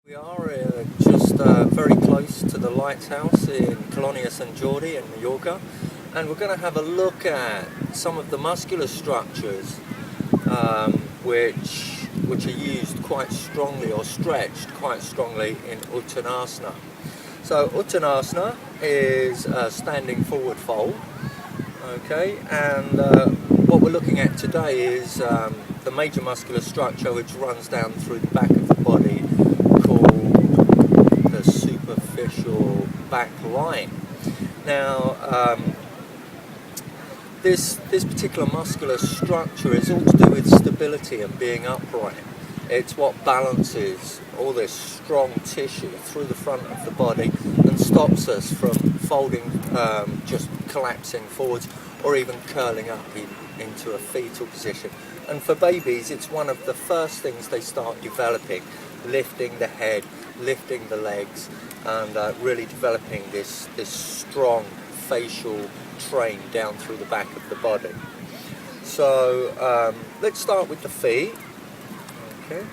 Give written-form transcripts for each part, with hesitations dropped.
We are just very close to the lighthouse in Colonia Sant Jordi in Mallorca, and we're going to have a look at some of the muscular structures which are used quite strongly or stretched quite strongly in Uttanasana. So Uttanasana is a standing forward fold, okay, and what we're looking at today is the major muscular structure which runs down through the back of the body, called the superficial back line. Now, this particular muscular structure is all to do with stability and being upright. It's what balances all this strong tissue through the front of the body and stops us from folding, just collapsing forwards, or even curling up into a fetal position. And for babies, it's one of the first things they start developing, lifting the head, lifting the legs, and really developing this strong facial train down through the back of the body. So let's start with the feet. Okay.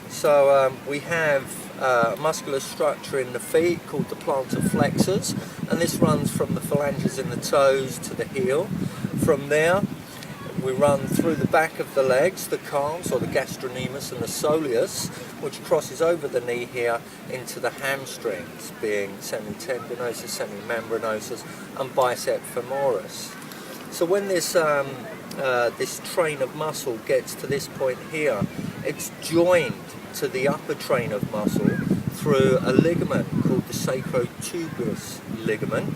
So we have a muscular structure in the feet called the plantar flexors, and this runs from the phalanges in the toes to the heel. From there, we run through the back of the legs, the calves, or the gastrocnemius, and the soleus, which crosses over the knee here into the hamstrings, being semitendinosus, semimembranosus, and bicep femoris. So when this train of muscle gets to this point here, it's joined to the upper train of muscle through a ligament called the sacrotuberous ligament.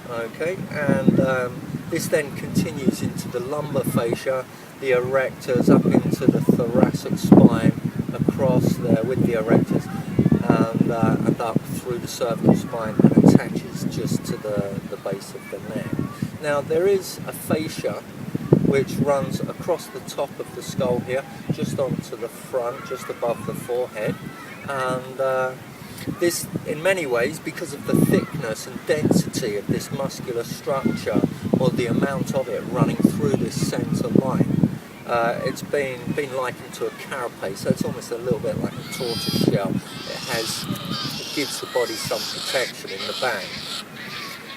Okay, and this then continues into the lumbar fascia, the erectors, up into the thoracic spine, across there with the erectors, and up through the cervical spine, and attaches just to the base of the neck. Now, there is a fascia which runs across the top of the skull here, just onto the front, just above the forehead, and this, in many ways, because of the thickness and density of this muscular structure, or the amount of it running through this centre line, it's been likened to a carapace. So it's almost a little bit like a tortoise shell. It gives the body some protection in the back.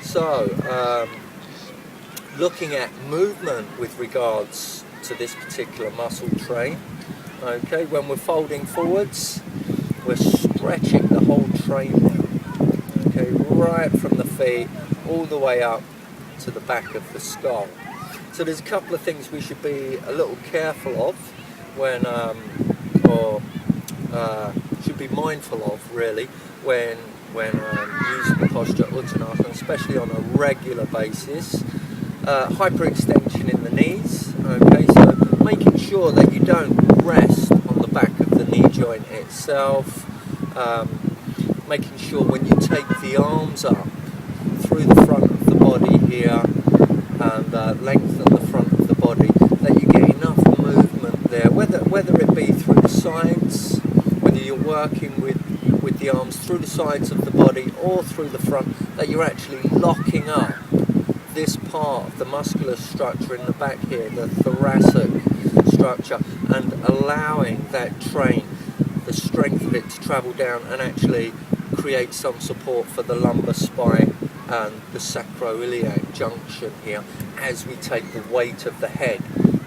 So looking at movement with regards to this particular muscle train, okay, when we're folding forwards, we're stretching the whole train now, okay, right from the feet all the way up to the back of the skull. So there's a couple of things we should be a little careful of when, should be mindful of really when using the posture Uttanasana, especially on a regular basis. Hyperextension in the knees, okay, so making sure that you don't rest on the back of the knee joint itself, making sure when you take the arms up through the front of the body here and lengthen the front of the body, that you get enough movement there, whether it be through the sides, whether you're working with the arms through the sides of the body or through the front, that you're actually locking up this part of the muscular structure in the back here, the thoracic structure, and allowing that train, the strength of it, to travel down and actually create some support for the lumbar spine and the sacroiliac junction here, as we take the weight of the head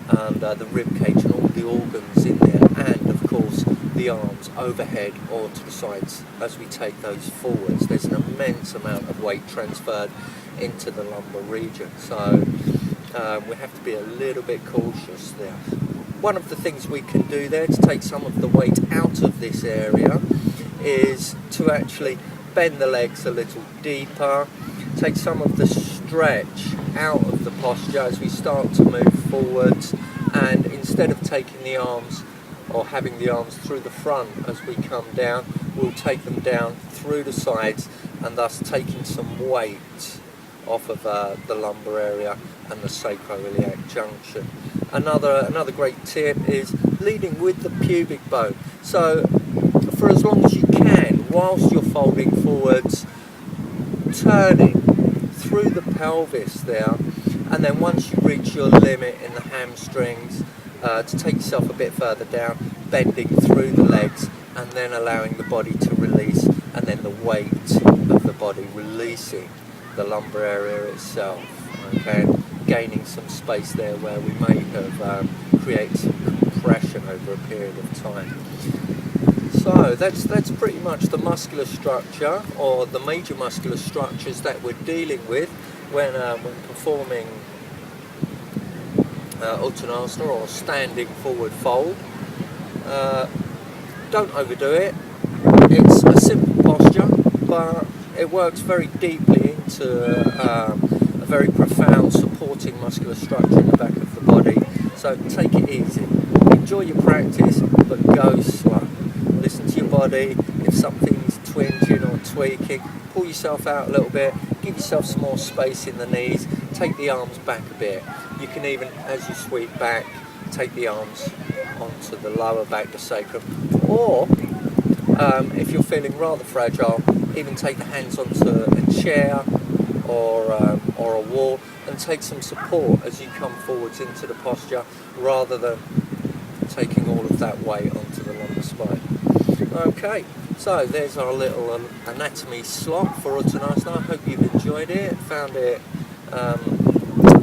and the rib cage and all the organs in there, and of course the arms overhead or to the sides as we take those forwards. There's an immense amount of weight transferred into the lumbar region, so we have to be a little bit cautious there. One of the things we can do there to take some of the weight out of this area is to actually bend the legs a little deeper, take some of the stretch out of the posture as we start to move forwards, and instead of taking the arms or having the arms through the front as we come down, we'll take them down through the sides, and thus taking some weight off of the lumbar area and the sacroiliac junction. Another great tip is leading with the pubic bone. So for as long as you can, whilst you're folding forwards, turning through the pelvis there, and then once you reach your limit in the hamstrings, to take yourself a bit further down, bending through the legs and then allowing the body to release, and then the weight of the body releasing the lumbar area itself. Okay, gaining some space there where we may have created some compression over a period of time. So that's pretty much the muscular structure, or the major muscular structures that we're dealing with when performing Uttanasana, or standing forward fold. Don't overdo it. It's a simple posture, but it works very deeply into a very profound supporting muscular structure in the back of the body. So take it easy. Enjoy your practice, but go slow. Listen to your body. If something's twinging or tweaking, pull yourself out a little bit. Give yourself some more space in the knees. Take the arms back a bit. You can even, as you sweep back, take the arms onto the lower back, the sacrum. Or, if you're feeling rather fragile, even take the hands onto a chair or a wall and take some support as you come forwards into the posture, rather than taking all of that weight onto the lumbar spine. Okay, so there's our little anatomy slot for Uttanasana. I hope you've enjoyed it, found it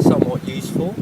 somewhat useful.